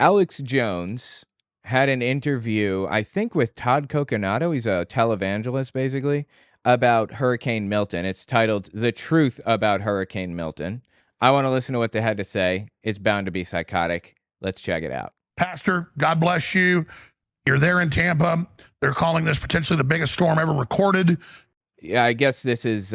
Alex Jones had an interview, I think, with Todd Coconato. He's a televangelist, basically, about Hurricane Milton. It's titled The Truth About Hurricane Milton. I want to listen to what they had to say. It's bound to be psychotic. Let's check it out. Pastor, God bless you. You're there in Tampa. They're calling this potentially the biggest storm ever recorded. Yeah, I guess this is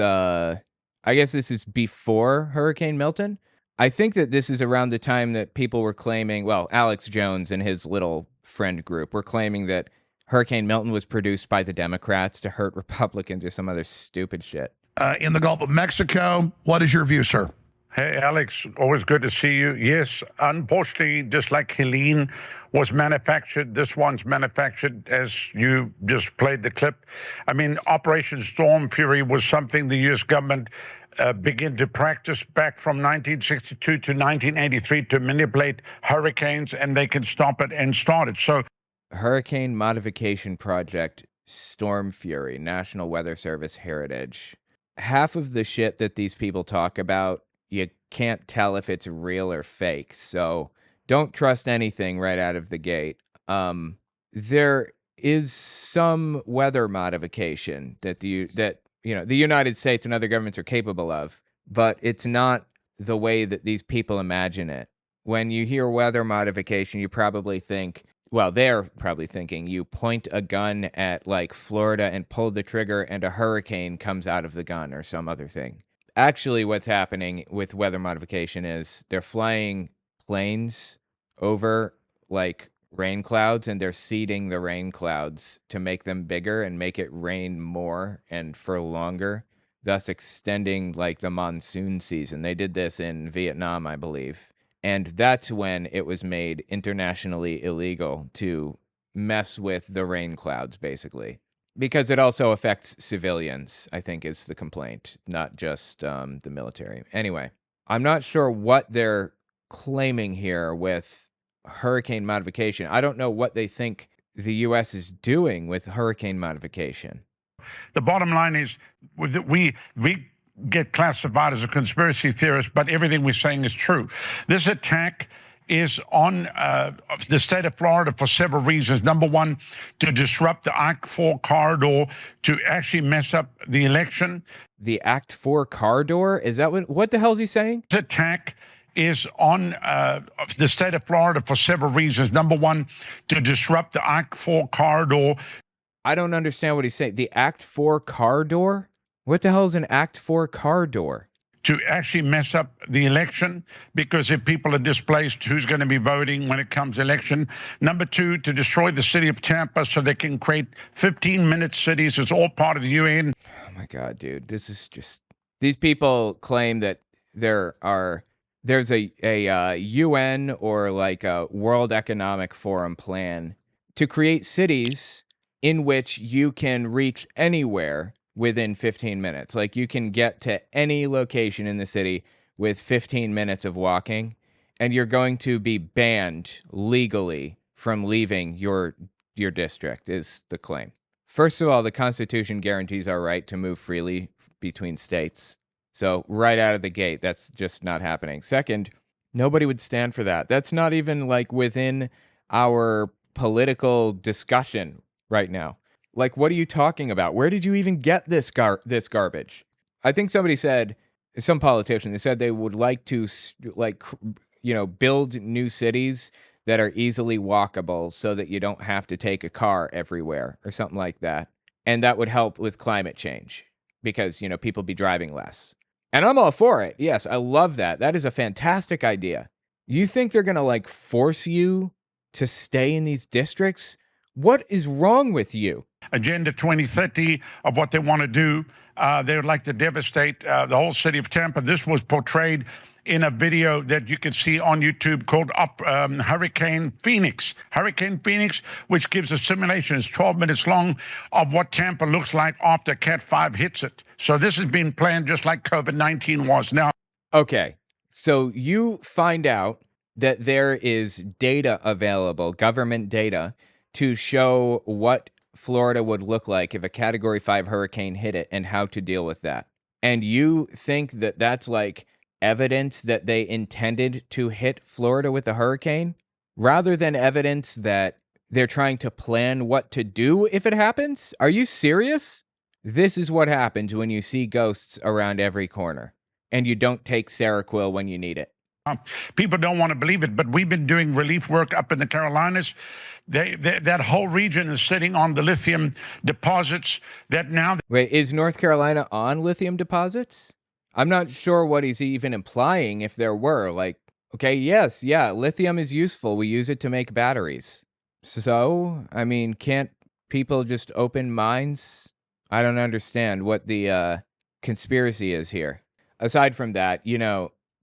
before Hurricane Milton. I think that this is around the time that people were claiming, well, Alex Jones and his little friend group were claiming that Hurricane Milton was produced by the Democrats to hurt Republicans or some other stupid shit. In the Gulf of Mexico, what is your view, sir? Hey, Alex, always good to see you. Yes, unfortunately, just like Helene was manufactured, this one's manufactured as you just played the clip. I mean, Operation Storm Fury was something the U.S. government began to practice back from 1962 to 1983 to manipulate hurricanes, and they can stop it and start it. So, Hurricane Modification Project, Storm Fury, National Weather Service Heritage. Half of the shit that these people talk about, you can't tell if it's real or fake, so don't trust anything right out of the gate. There is some weather modification that the United States and other governments are capable of, but it's not the way that these people imagine it. When you hear weather modification, you probably think, well, they're probably thinking you point a gun at like Florida and pull the trigger and a hurricane comes out of the gun or some other thing. Actually, what's happening with weather modification is they're flying planes over like rain clouds and they're seeding the rain clouds to make them bigger and make it rain more and for longer, thus extending like the monsoon season. They did this in Vietnam, I believe. And that's when it was made internationally illegal to mess with the rain clouds, basically. Because it also affects civilians, I think, is the complaint, not just the military. Anyway, I'm not sure what they're claiming here with hurricane modification. I don't know what they think the U.S. is doing with hurricane modification. The bottom line is we get classified as a conspiracy theorist, but everything we're saying is true. This attack is on the state of Florida for several reasons. Number one, to disrupt the Act 4 corridor, to actually mess up the election. The Act 4 corridor? Is that what the hell is he saying? This attack is on the state of Florida for several reasons. Number one, to disrupt the Act 4 corridor. I don't understand what he's saying. The Act 4 corridor? What the hell is an Act 4 corridor? To actually mess up the election, because if people are displaced, who's going to be voting when it comes to election? Number two, to destroy the city of Tampa so they can create 15-minute cities. It's all part of the UN. Oh my God, dude. This is just... These people claim that there's a UN or like a World Economic Forum plan to create cities in which you can reach anywhere within 15 minutes. Like you can get to any location in the city with 15 minutes of walking, and you're going to be banned legally from leaving your district, is the claim. First of all, the Constitution guarantees our right to move freely between states. So right out of the gate, that's just not happening. Second, nobody would stand for that. That's not even like within our political discussion right now. Like, what are you talking about? Where did you even get this garbage? I think somebody said, some politician, they said they would like to, build new cities that are easily walkable so that you don't have to take a car everywhere or something like that. And that would help with climate change because, people be driving less. And I'm all for it. Yes, I love that. That is a fantastic idea. You think they're going to, force you to stay in these districts? What is wrong with you? Agenda 2030 of what they want to do. They would like to devastate the whole city of Tampa. This was portrayed in a video that you can see on YouTube called Hurricane Phoenix. Hurricane Phoenix, which gives a simulation, it's 12 minutes long, of what Tampa looks like after Cat 5 hits it. So this has been planned just like COVID-19 was. Now, okay, so you find out that there is data available, government data, to show what Florida would look like if a Category 5 hurricane hit it and how to deal with that. And you think that that's like evidence that they intended to hit Florida with a hurricane? rather than evidence that they're trying to plan what to do if it happens? Are you serious? This is what happens when you see ghosts around every corner and you don't take Seroquel when you need it. People don't want to believe it, but we've been doing relief work up in the Carolinas. That whole region is sitting on the lithium deposits that now. Wait, is North Carolina on lithium deposits? I'm not sure what he's even implying if there were. Like, okay, yes, yeah, lithium is useful. We use it to make batteries. So, I mean, can't people just open minds? I don't understand what the conspiracy is here. Aside from that,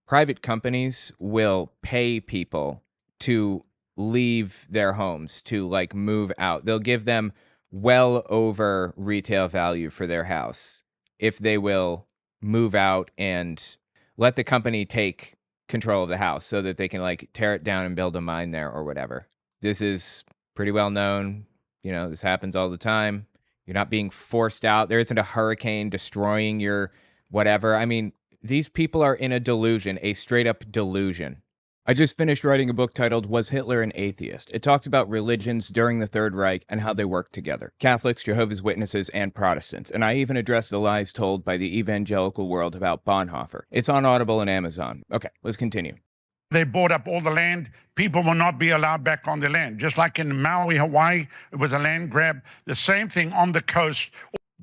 private companies will pay people to leave their homes, to like move out. They'll give them well over retail value for their house if they will move out and let the company take control of the house so that they can like tear it down and build a mine there or whatever. This is pretty well known. This happens all the time. You're not being forced out. There isn't a hurricane destroying your whatever. I mean, these people are in a delusion, a straight up delusion. I just finished writing a book titled Was Hitler an Atheist? It talks about religions during the Third Reich and how they work together. Catholics, Jehovah's Witnesses, and Protestants. And I even address the lies told by the evangelical world about Bonhoeffer. It's on Audible and Amazon. Okay, let's continue. They bought up all the land. People will not be allowed back on the land. Just like in Maui, Hawaii, it was a land grab. The same thing on the coast.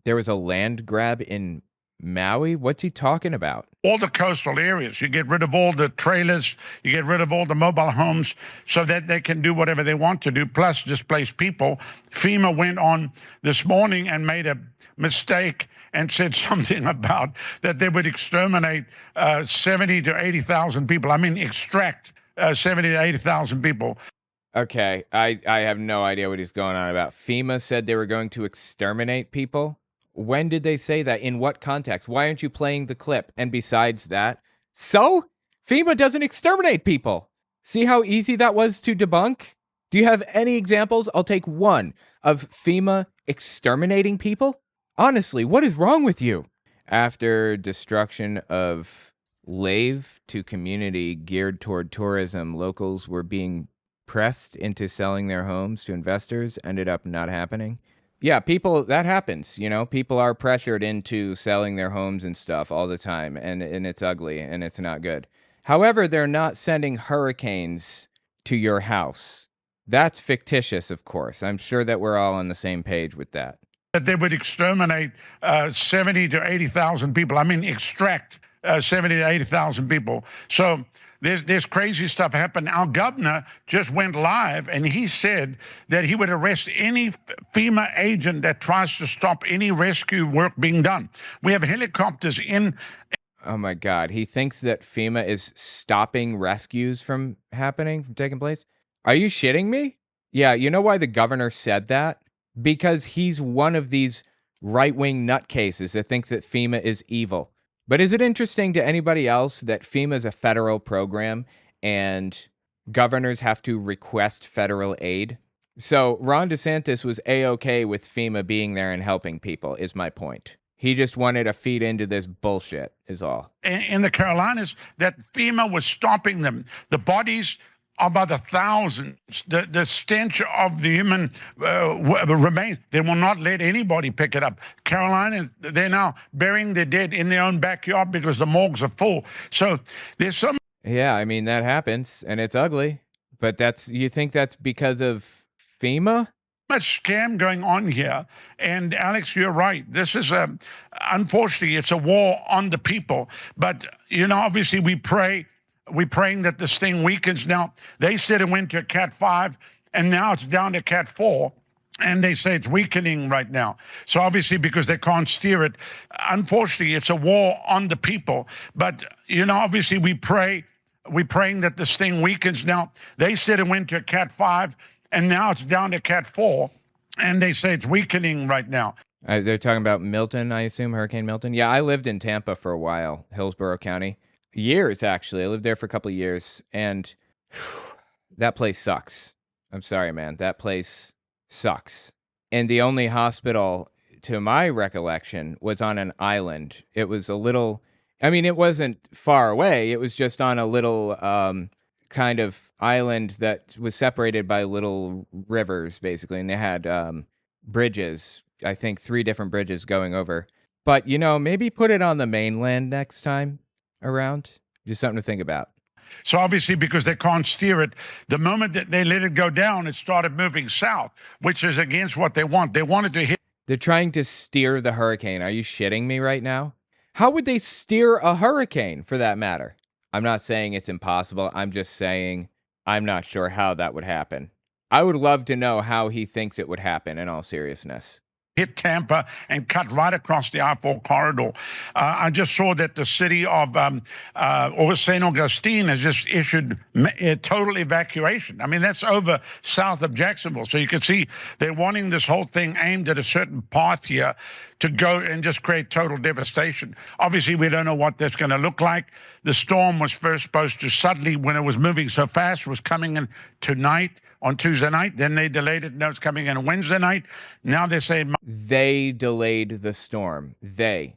There was a land grab in Maui? What's he talking about? All the coastal areas. You get rid of all the trailers. You get rid of all the mobile homes so that they can do whatever they want to do, plus displace people. FEMA went on this morning and made a mistake and said something about that they would exterminate 70 to 80,000 people. I mean, extract 70 to 80,000 people. Okay, I have no idea what he's going on about. FEMA said they were going to exterminate people? When did they say that? In what context? Why aren't you playing the clip? And besides that, so FEMA doesn't exterminate people. See how easy that was to debunk? Do you have any examples? I'll take one of FEMA exterminating people. Honestly, what is wrong with you? After destruction of Lave to community geared toward tourism, locals were being pressed into selling their homes to investors, ended up not happening. Yeah, that happens, people are pressured into selling their homes and stuff all the time, and it's ugly and it's not good. However, they're not sending hurricanes to your house. That's fictitious, of course. I'm sure that we're all on the same page with that. That they would exterminate 70 to 80,000 people. I mean, extract 70 to 80,000 people. So there's crazy stuff happened. Our governor just went live and he said that he would arrest any FEMA agent that tries to stop any rescue work being done. We have helicopters in. Oh my God. He thinks that FEMA is stopping rescues from taking place? Are you shitting me? Yeah, you know why the governor said that? Because he's one of these right-wing nutcases that thinks that FEMA is evil. But is it interesting to anybody else that FEMA is a federal program and governors have to request federal aid? So Ron DeSantis was A-okay with FEMA being there and helping people, is my point. He just wanted to feed into this bullshit, is all. In the Carolinas, that FEMA was stopping them. The bodies are by the thousands. The stench of the human remains. They will not let anybody pick it up. Carolina, they're now burying their dead in their own backyard because the morgues are full. So there's some. Yeah, I mean, that happens, and it's ugly. But you think that's because of FEMA? Much scam going on here. And Alex, you're right. This is unfortunately, it's a war on the people. But, obviously we pray. We're praying that this thing weakens. Now, they said it went to Cat 5, and now it's down to Cat 4, and they say it's weakening right now. So obviously, because they can't steer it, unfortunately, it's a war on the people. But, obviously, we're praying that this thing weakens. Now, they said it went to Cat 5, and now it's down to Cat 4, and they say it's weakening right now. They're talking about Milton, I assume, Hurricane Milton. Yeah, I lived in Tampa for a while, Hillsborough County. Years, actually. I lived there for a couple of years, and that place sucks. I'm sorry, man. That place sucks. And the only hospital, to my recollection, was on an island. It was it wasn't far away. It was just on a little kind of island that was separated by little rivers, basically, and they had bridges. I think 3 different bridges going over. But maybe put it on the mainland next time around. Just something to think about. So obviously, because they can't steer it, the moment that they let it go down, it started moving south, which is against what they want. They wanted to hit. They're trying to steer the hurricane. Are you shitting me right now? How would they steer a hurricane, for that matter? I'm not saying it's impossible. I'm just saying I'm not sure how that would happen. I would love to know how he thinks it would happen, in all seriousness. Hit Tampa and cut right across the I-4 corridor. I just saw that the city of St. Augustine has just issued a total evacuation. I mean, that's over south of Jacksonville. So you can see they're wanting this whole thing aimed at a certain path here to go and just create total devastation. Obviously, we don't know what that's going to look like. The storm was first supposed to suddenly, when it was moving so fast, was coming in tonight. On Tuesday night, then they delayed it. Now it's coming in Wednesday night. Now they say they delayed the storm. They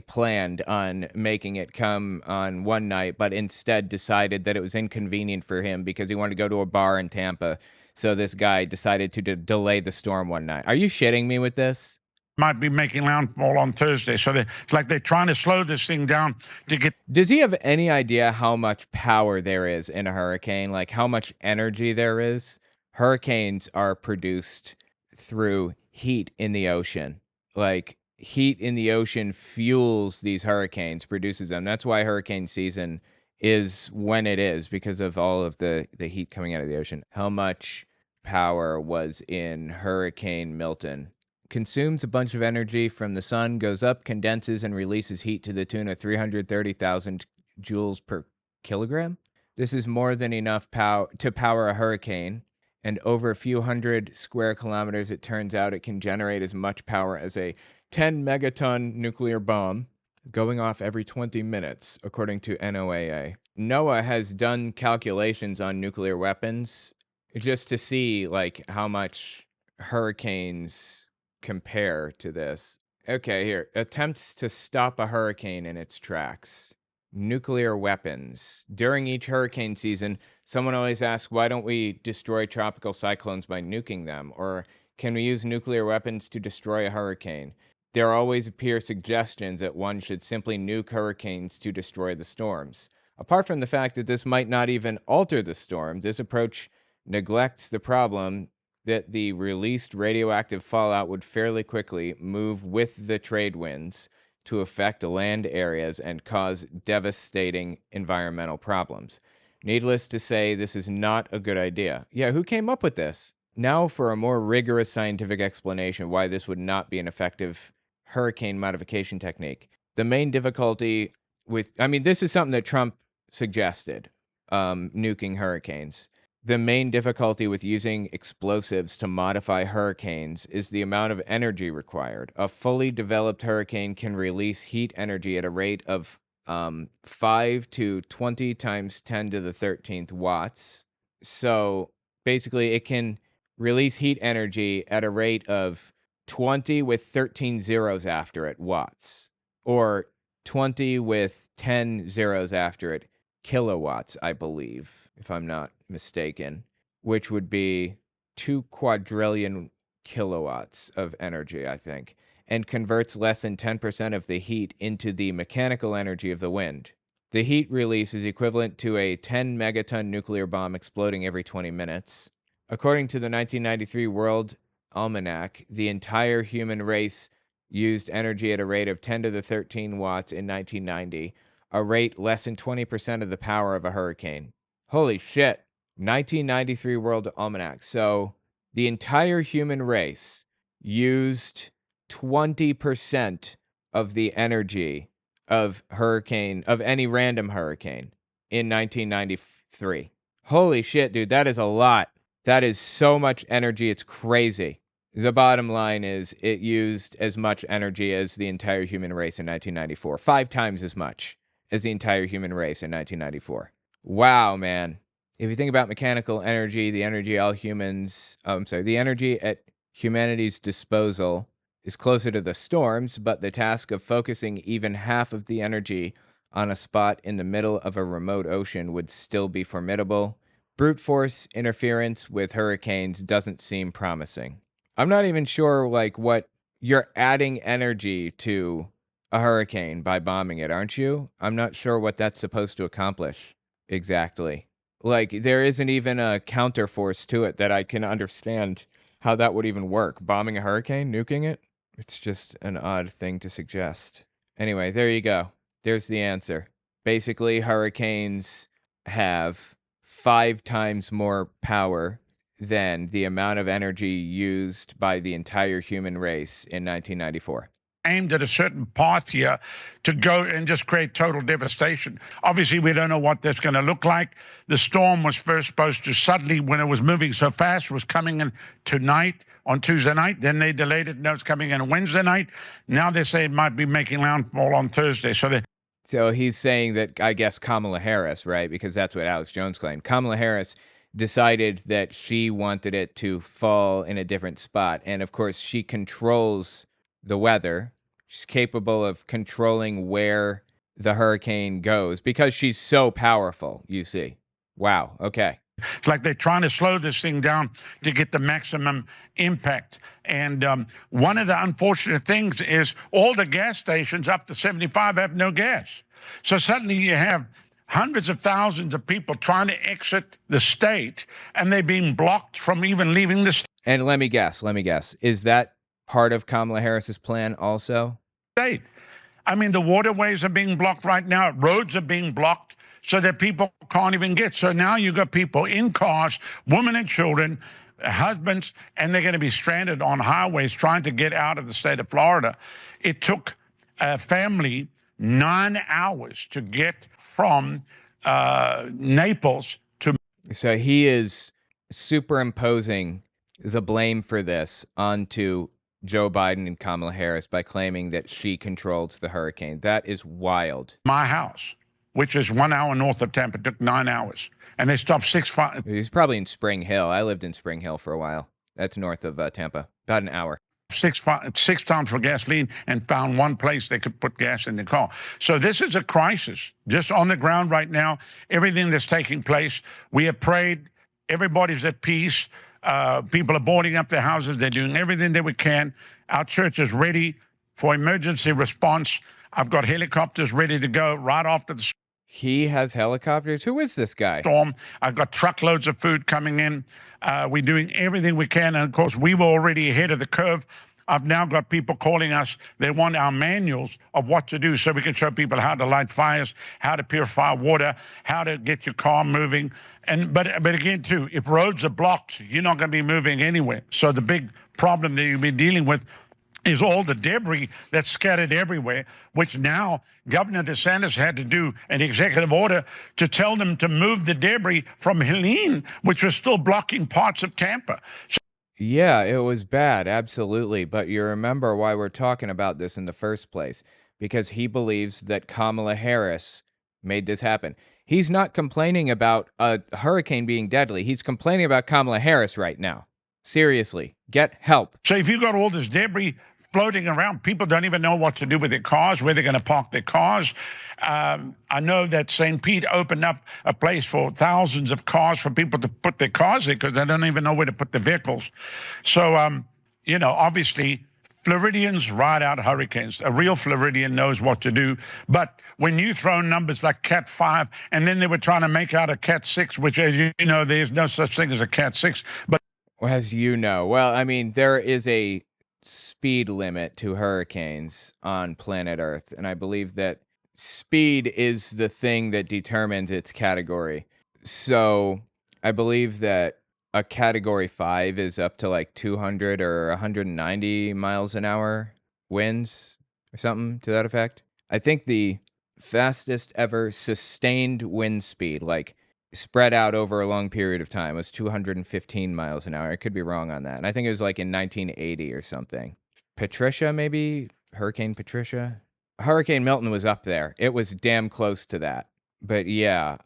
planned on making it come on one night, but instead decided that it was inconvenient for him because he wanted to go to a bar in Tampa. So this guy decided to delay the storm one night. Are you shitting me with this? Might be making landfall on Thursday. So it's like they're trying to slow this thing down to get. Does he have any idea how much power there is in a hurricane? Like how much energy there is? Hurricanes are produced through heat in the ocean. Like heat in the ocean fuels these hurricanes, produces them. That's why hurricane season is when it is, because of all of the heat coming out of the ocean. How much power was in Hurricane Milton? Consumes a bunch of energy from the sun, goes up, condenses, and releases heat to the tune of 330,000 joules per kilogram. This is more than enough to power a hurricane, and over a few hundred square kilometers, it turns out it can generate as much power as a 10 megaton nuclear bomb, going off every 20 minutes, according to NOAA. NOAA has done calculations on nuclear weapons just to see like how much hurricanes compare to this. Okay, here. Attempts to stop a hurricane in its tracks. Nuclear weapons. During each hurricane season, someone always asks, why don't we destroy tropical cyclones by nuking them? Or can we use nuclear weapons to destroy a hurricane? There always appear suggestions that one should simply nuke hurricanes to destroy the storms. Apart from the fact that this might not even alter the storm, this approach neglects the problem that the released radioactive fallout would fairly quickly move with the trade winds to affect land areas and cause devastating environmental problems. Needless to say, this is not a good idea. Yeah, who came up with this? Now for a more rigorous scientific explanation why this would not be an effective hurricane modification technique. The main difficulty this is something that Trump suggested, nuking hurricanes. The main difficulty with using explosives to modify hurricanes is the amount of energy required. A fully developed hurricane can release heat energy at a rate of 5 to 20 times 10 to the 13th watts. So basically, it can release heat energy at a rate of 20 with 13 zeros after it watts, or 20 with 10 zeros after it kilowatts, I believe, if I'm not mistaken, which would be 2 quadrillion kilowatts of energy, I think, and converts less than 10% of the heat into the mechanical energy of the wind. The heat release is equivalent to a 10 megaton nuclear bomb exploding every 20 minutes. According to the 1993 World Almanac, the entire human race used energy at a rate of 10 to the 13 watts in 1990, a rate less than 20% of the power of a hurricane. Holy shit. 1993 World Almanac. So the entire human race used 20% of the energy of any random hurricane in 1993. Holy shit, dude, that is a lot. That is so much energy, it's crazy. The bottom line is it used as much energy as the entire human race in 1994. 5 times as much as the entire human race in 1994. Wow, man. If you think about mechanical energy, the energy at humanity's disposal is closer to the storms, but the task of focusing even half of the energy on a spot in the middle of a remote ocean would still be formidable. Brute force interference with hurricanes doesn't seem promising. I'm not even sure, like, what you're adding energy to a hurricane by bombing it, aren't you? I'm not sure what that's supposed to accomplish exactly. Like, there isn't even a counterforce to it that I can understand how that would even work. Bombing a hurricane, nuking it? It's just an odd thing to suggest. Anyway, there you go. There's the answer. Basically, hurricanes have 5 times more power than the amount of energy used by the entire human race in 1994. Aimed at a certain path here to go and just create total devastation. Obviously, we don't know what that's going to look like. The storm was first supposed to suddenly, when it was moving so fast, was coming in tonight, on Tuesday night. Then they delayed it. Now it's coming in on Wednesday night. Now they say it might be making landfall on Thursday. So he's saying that, I guess, Kamala Harris, right? Because that's what Alex Jones claimed. Kamala Harris decided that she wanted it to fall in a different spot. And of course, she controls the weather. She's capable of controlling where the hurricane goes because she's so powerful, you see. Wow. Okay. It's like they're trying to slow this thing down to get the maximum impact. And one of the unfortunate things is all the gas stations up to 75 have no gas. So suddenly you have hundreds of thousands of people trying to exit the state, and they're being blocked from even leaving the state. And let me guess. Is that part of Kamala Harris's plan also? I mean, the waterways are being blocked right now. Roads are being blocked so that people can't even get. So now you've got people in cars, women and children, husbands, and they're going to be stranded on highways trying to get out of the state of Florida. It took a family 9 hours to get from Naples to. So he is superimposing the blame for this onto Joe Biden and Kamala Harris by claiming that she controls the hurricane. That is wild. My house, which is 1 hour north of Tampa, took 9 hours. And they stopped 6. He's probably in Spring Hill. I lived in Spring Hill for a while. That's north of Tampa. About an hour. 6 times for gasoline and found one place they could put gas in the car. So this is a crisis just on the ground right now. Everything that's taking place, we have prayed. Everybody's at peace. People are boarding up their houses. They're doing everything that we can. Our church is ready for emergency response. I've got helicopters ready to go right after the He has helicopters? Who is this guy? storm. I've got truckloads of food coming in. We're doing everything we can. And of course, we were already ahead of the curve. I've now got people calling us. They want our manuals of what to do so we can show people how to light fires, how to purify water, how to get your car moving. But again, too, if roads are blocked, you're not going to be moving anywhere. So the big problem that you'll be dealing with is all the debris that's scattered everywhere, which now Governor DeSantis had to do an executive order to tell them to move the debris from Helene, which was still blocking parts of Tampa. Yeah, it was bad, absolutely. But you remember why we're talking about this in the first place. Because he believes that Kamala Harris made this happen. He's not complaining about a hurricane being deadly. He's complaining about Kamala Harris right now. Seriously, get help. So if you've got all this debris floating around, people don't even know what to do with their cars, where they're going to park their cars. I know that St. Pete opened up a place for thousands of cars for people to put their cars in because they don't even know where to put the vehicles. So, obviously, Floridians ride out hurricanes. A real Floridian knows what to do. But when you throw numbers like Cat 5, and then they were trying to make out a Cat 6, which, as you know, there's no such thing as a Cat 6. But as you know, well, I mean, there is a speed limit to hurricanes on planet Earth, and I believe that speed is the thing that determines its category. So I believe that a category 5 is up to like 200 or 190 miles an hour winds or something to that effect. I think the fastest ever sustained wind speed, like spread out over a long period of time, was 215 miles an hour. I could be wrong on that. And I think it was like in 1980 or something. Patricia, maybe? Hurricane Patricia? Hurricane Milton was up there. It was damn close to that. But yeah,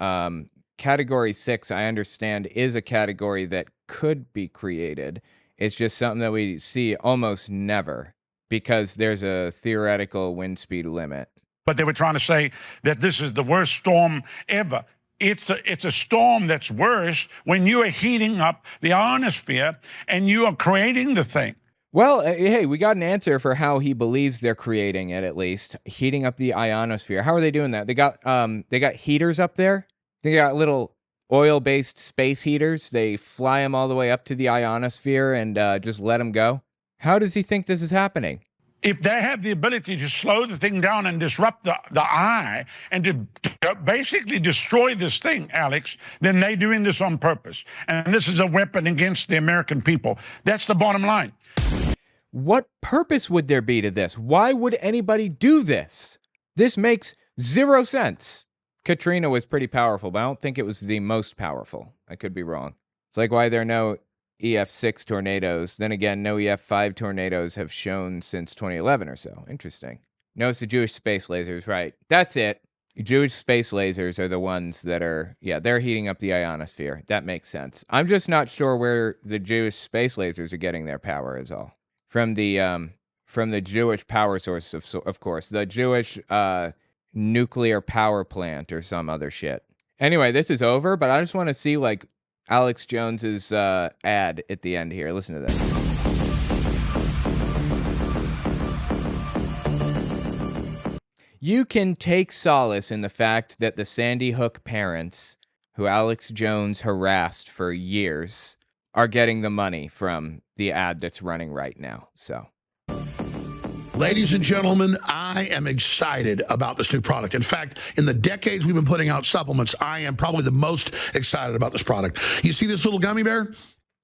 Category 6, I understand, is a category that could be created. It's just something that we see almost never because there's a theoretical wind speed limit. but they were trying to say that this is the worst storm ever. It's a storm that's worse when you are heating up the ionosphere and you are creating the thing. Well, hey, we got an answer for how he believes they're creating it, at least. Heating up the ionosphere. How are they doing that? They got heaters up there. They got little oil-based space heaters. They fly them all the way up to the ionosphere and just let them go. How does he think this is happening? If they have the ability to slow the thing down and disrupt the eye and to basically destroy this thing, Alex, then they're doing this on purpose. And this is a weapon against the American people. That's the bottom line. What purpose would there be to this? Why would anybody do this? This makes zero sense. Katrina was pretty powerful, but I don't think it was the most powerful. I could be wrong. It's like why there are no EF6 tornadoes. Then again, no EF5 tornadoes have shown since 2011 or so. Interesting. No, it's the Jewish space lasers, right? That's it. Jewish space lasers are the ones that are, they're heating up the ionosphere. That makes sense. I'm just not sure where the Jewish space lasers are getting their power is all. From the Jewish power source, of course. The Jewish nuclear power plant or some other shit. Anyway, this is over, but I just want to see, like, Alex Jones's ad at the end here. Listen to this. You can take solace in the fact that the Sandy Hook parents, who Alex Jones harassed for years, are getting the money from the ad that's running right now. So, ladies and gentlemen, I am excited about this new product. In fact, in the decades we've been putting out supplements, I am probably the most excited about this product. You see this little gummy bear?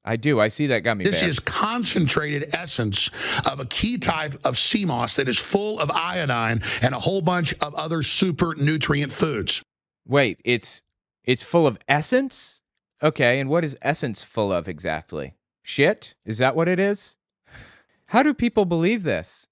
I do. I see that gummy bear. This is concentrated essence of a key type of sea moss that is full of iodine and a whole bunch of other super nutrient foods. Wait, it's full of essence? Okay, and what is essence full of exactly? Shit? Is that what it is? How do people believe this?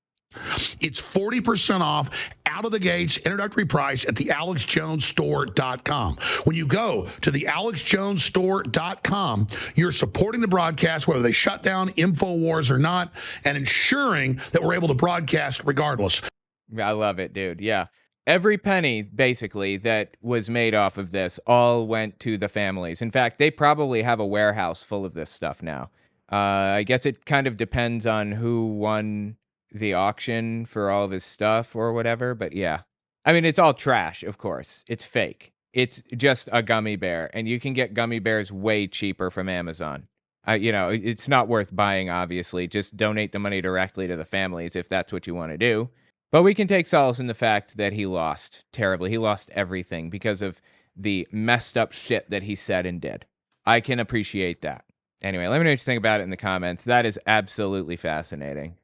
It's 40% off out of the gates, introductory price at the AlexJonesStore.com. When you go to the AlexJonesStore.com, you're supporting the broadcast, whether they shut down InfoWars or not, and ensuring that we're able to broadcast regardless. I love it, dude. Yeah. Every penny, basically, that was made off of this all went to the families. In fact, they probably have a warehouse full of this stuff now. I guess it kind of depends on who won the auction for all of his stuff or whatever, but yeah. I mean, it's all trash, of course. It's fake. It's just a gummy bear, and you can get gummy bears way cheaper from Amazon. It's not worth buying, obviously. Just donate the money directly to the families if that's what you want to do. But we can take solace in the fact that he lost terribly. He lost everything because of the messed up shit that he said and did. I can appreciate that. Anyway, let me know what you think about it in the comments. That is absolutely fascinating.